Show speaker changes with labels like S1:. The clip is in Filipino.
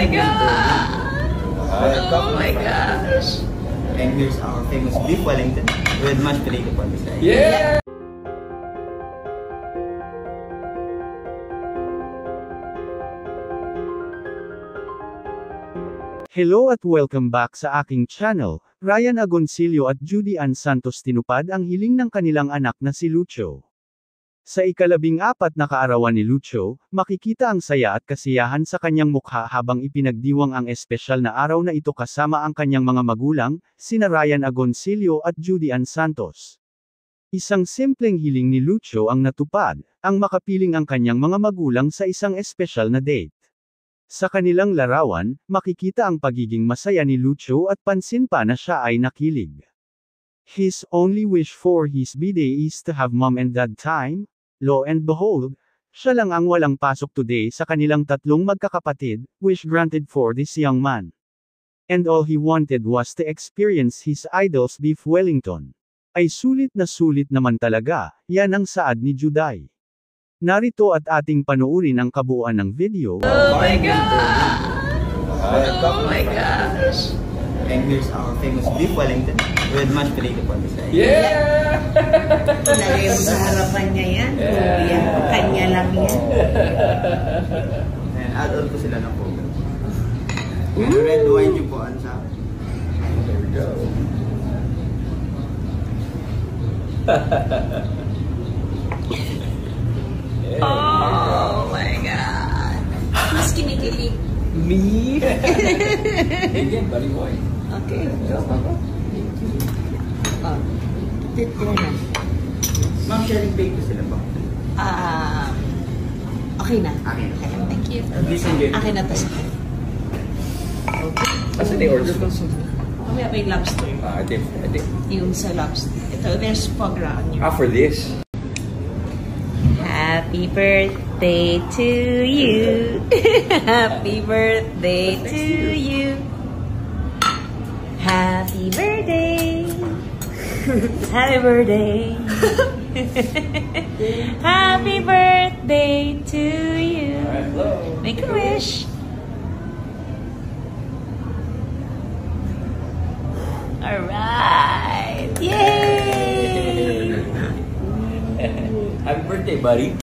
S1: my god! Oh my gosh!
S2: And here's our famous beef Wellington with mashed potato on the side.
S3: Yeah!
S4: Hello at welcome back sa aking channel. Ryan Agoncillo at Judy Ann Santos tinupad ang hiling ng kanilang anak na si Lucho. Sa ika-14 na kaarawan ni Lucho, makikita ang saya at kasiyahan sa kanyang mukha habang ipinagdiwang ang espesyal na araw na ito kasama ang kanyang mga magulang, sina Ryan Agoncillo at Judy Ann Santos. Isang simpleng hiling ni Lucho ang natupad, ang makapiling ang kanyang mga magulang sa isang espesyal na date. Sa kanilang larawan, makikita ang pagiging masaya ni Lucho at pansin pa na siya ay nakilig. His only wish for his B-day is to have mom and dad time. Lo and behold, siya lang ang walang pasok today sa kanilang tatlong magkakapatid, wish granted for this young man. And all he wanted was to experience his idol's beef Wellington. Ay sulit naman talaga, yan ang saad ni Juday. Narito at ating panuurin ang kabuuan ng video.
S1: Oh my god! Oh my gosh!
S2: And here's our famous beef Wellington with mashed potato on the side.
S3: Yeah!
S1: Nalagay mo sa harapan niya yan. Yan. Kanya lang yan.
S2: And add-on ko sila ng coke. And red wine yung po sa.
S3: There we go.
S1: Oh my god! Mas kinikilig.
S3: Me? Again, buddy boy.
S1: Okay, go. Oh, tit ko na.
S2: Ma'am, sharing bake ko sila ba?
S1: Okay na.
S2: Akin.
S1: Thank you.
S2: Disengage.
S1: Akin na to.
S3: Kasi they order ko.
S1: Mamaya may lobster.
S3: I did.
S1: Yung sa lobster. Ito, there's foie gras on your...
S3: For this.
S1: Happy birthday to you. Happy birthday to you. Happy birthday. Happy birthday. Happy birthday to you. Make a wish. All right. Yay.
S3: Happy birthday, buddy.